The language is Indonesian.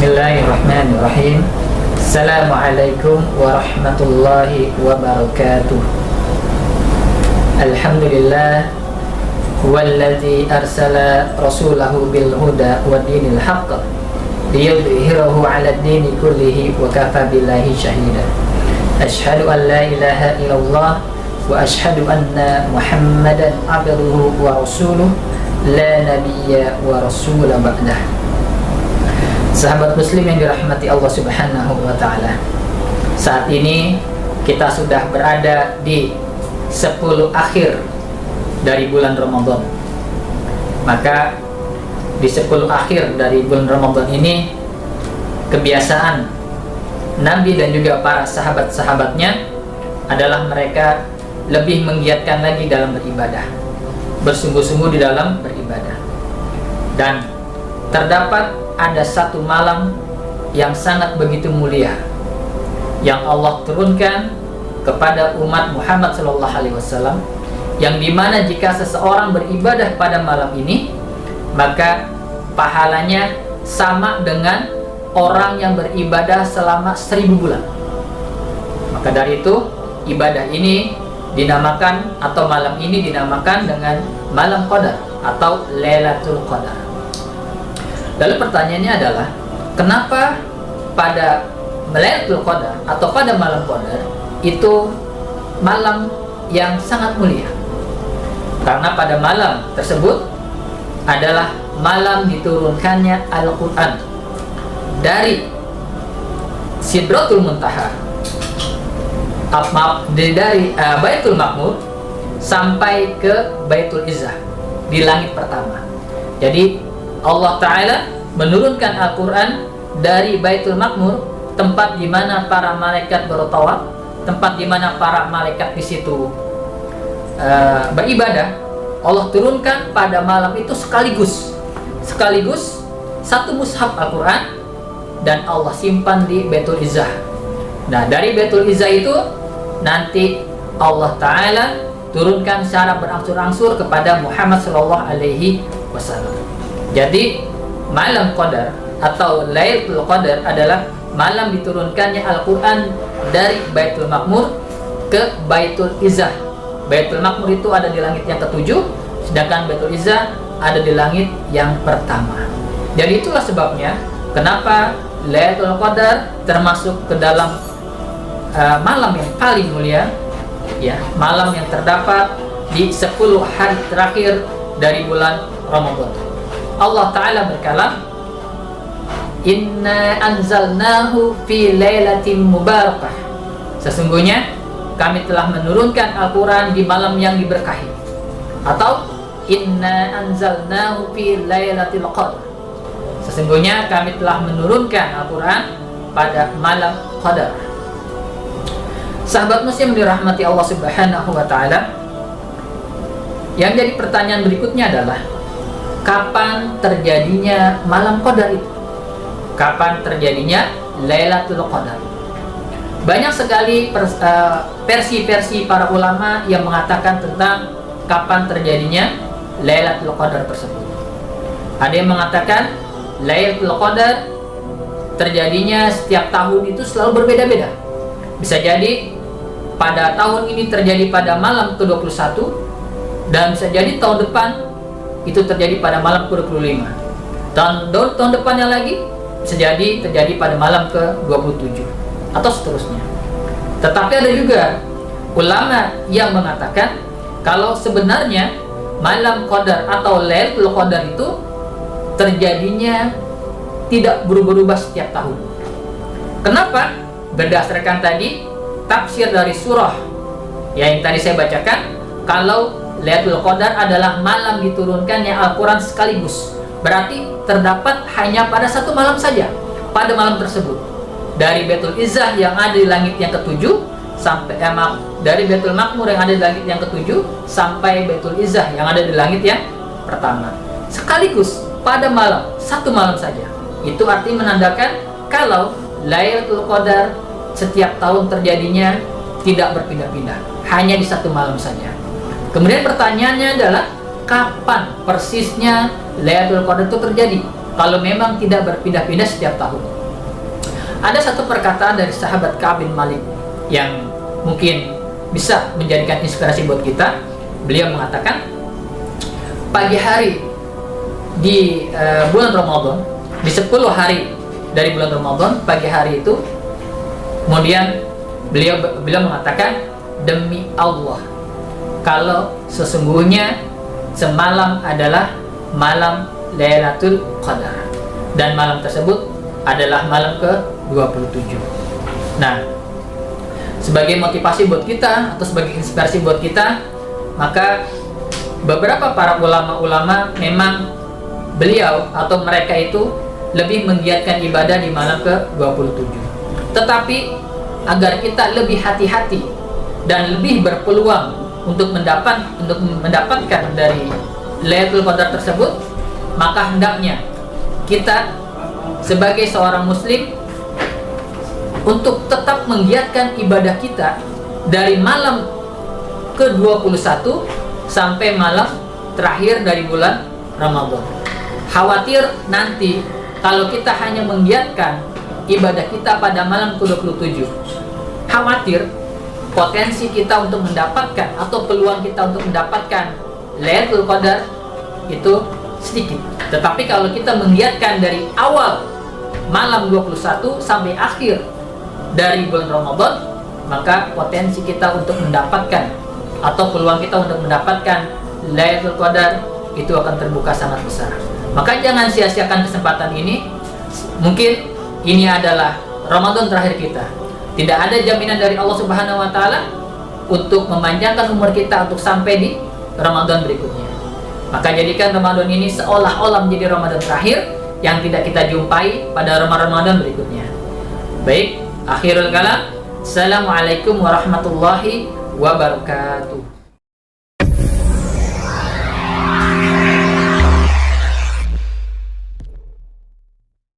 Bismillahirrahmanirrahim. Assalamualaikum warahmatullahi wabarakatuh. Alhamdulillah huwallazi arsala rasulahu bil huda wa dinil haqq liyudhhirahu 'ala ad-dini kullihi wa kafa billahi shahida. Asyhadu an la ilaha illallah wa asyhadu anna Muhammadan 'abduhu wa rasuluh la nabiyya wa rasula ba'dah. Sahabat muslim yang dirahmati Allah Subhanahu wa ta'ala, saat ini kita sudah berada di 10 akhir dari bulan Ramadan. Maka di 10 akhir dari bulan Ramadan ini, kebiasaan Nabi dan juga para sahabat-sahabatnya adalah mereka lebih menggiatkan lagi dalam beribadah, bersungguh-sungguh di dalam beribadah. Dan terdapat ada satu malam yang sangat begitu mulia yang Allah turunkan kepada umat Muhammad SAW, yang dimana jika seseorang beribadah pada malam ini, maka pahalanya sama dengan orang yang beribadah selama 1000 bulan. Maka dari itu ibadah ini dinamakan, atau malam ini dinamakan dengan malam Qadar atau Lailatul Qadar. Lalu pertanyaannya adalah, kenapa pada Lailatul Qadar atau pada malam Qadar itu malam yang sangat mulia? Karena pada malam tersebut adalah malam diturunkannya Al-Quran dari Sidratul Muntaha, dari Baitul Maqmur sampai ke Baitul Izzah di langit pertama. Jadi Allah Ta'ala menurunkan Al-Quran dari Baitul Maqmur, tempat di mana para malaikat bertawaf, tempat di mana para malaikat di situ beribadah. Allah turunkan pada malam itu sekaligus satu mushaf Al-Quran, dan Allah simpan di Baitul Izzah. Nah, dari Baitul Izzah itu nanti Allah Ta'ala turunkan secara berangsur-angsur kepada Muhammad SAW. Jadi malam Qadar atau Lailatul Qadar adalah malam diturunkannya Al-Quran dari Baitul Maqmur ke Baitul Izzah. Baitul Maqmur itu ada di langit yang ke-7, sedangkan Baitul Izzah ada di langit yang pertama. Jadi itulah sebabnya kenapa Lailatul Qadar termasuk ke dalam malam yang paling mulia, ya, malam yang terdapat di 10 hari terakhir dari bulan Ramadan. Allah Ta'ala berkalam, Inna anzalnahu fi lailatin mubarakah. Sesungguhnya kami telah menurunkan Al-Quran di malam yang diberkahi. Atau Inna anzalnahu fi lailatul qadar. Sesungguhnya kami telah menurunkan Al-Quran pada malam Qadar. Sahabat muslim dirahmati Allah Subhanahu wa ta'ala, yang jadi pertanyaan berikutnya adalah, kapan terjadinya malam Qadar itu? Kapan terjadinya Lailatul Qadar? Banyak sekali versi-versi para ulama yang mengatakan tentang kapan terjadinya Lailatul Qadar tersebut. Ada yang mengatakan Lailatul Qadar terjadinya setiap tahun itu selalu berbeda-beda. Bisa jadi pada tahun ini terjadi pada malam ke-21, dan bisa jadi tahun depan itu terjadi pada malam ke-25. Tahun depannya lagi bisa jadi terjadi pada malam ke-27 atau seterusnya. Tetapi ada juga ulama yang mengatakan kalau sebenarnya malam Qadar atau Lailatul Qadar itu terjadinya tidak berubah-ubah setiap tahun. Kenapa? Berdasarkan tadi tafsir dari surah yang tadi saya bacakan, kalau Lailatul Qadar adalah malam diturunkannya Al-Quran sekaligus, berarti terdapat hanya pada satu malam saja, pada malam tersebut. Dari Baitul Izzah yang ada di langit yang ke-7 sampai dari Baitul Maqmur yang ada di langit yang ke-7 sampai Baitul Izzah yang ada di langit yang pertama, sekaligus pada malam, satu malam saja. Itu artinya menandakan kalau Lailatul Qadar setiap tahun terjadinya tidak berpindah-pindah, hanya di satu malam saja. Kemudian pertanyaannya adalah, kapan persisnya Lailatul Qadar itu terjadi? Kalau memang tidak berpindah-pindah setiap tahun. Ada satu perkataan dari sahabat Ka'ab bin Malik yang mungkin bisa menjadikan inspirasi buat kita. Beliau mengatakan, pagi hari di bulan Ramadan, di 10 hari dari bulan Ramadan, pagi hari itu, kemudian beliau mengatakan, demi Allah, kalau sesungguhnya semalam adalah malam Lailatul Qadar, dan malam tersebut adalah malam ke-27. Nah, sebagai motivasi buat kita atau sebagai inspirasi buat kita, maka beberapa para ulama-ulama memang beliau atau mereka itu lebih menggiatkan ibadah di malam ke-27. Tetapi agar kita lebih hati-hati dan lebih berpeluang untuk mendapatkan dari Lailatul Qadar tersebut, maka hendaknya kita sebagai seorang muslim untuk tetap menggiatkan ibadah kita dari malam ke-21 sampai malam terakhir dari bulan Ramadan. Khawatir nanti kalau kita hanya menggiatkan ibadah kita pada malam ke-27, khawatir potensi kita untuk mendapatkan atau peluang kita untuk mendapatkan Lailatul Qadar itu sedikit. Tetapi kalau kita menggiatkan dari awal malam 21 sampai akhir dari bulan Ramadan, maka potensi kita untuk mendapatkan atau peluang kita untuk mendapatkan Lailatul Qadar itu akan terbuka sangat besar. Maka jangan sia-siakan kesempatan ini. Mungkin ini adalah Ramadan terakhir kita. Tidak ada jaminan dari Allah Subhanahu wa taala untuk memanjangkan umur kita untuk sampai di Ramadan berikutnya. Maka jadikan Ramadan ini seolah-olah menjadi Ramadan terakhir yang tidak kita jumpai pada Ramadan berikutnya. Baik, akhirul kalam. Assalamualaikum warahmatullahi wabarakatuh.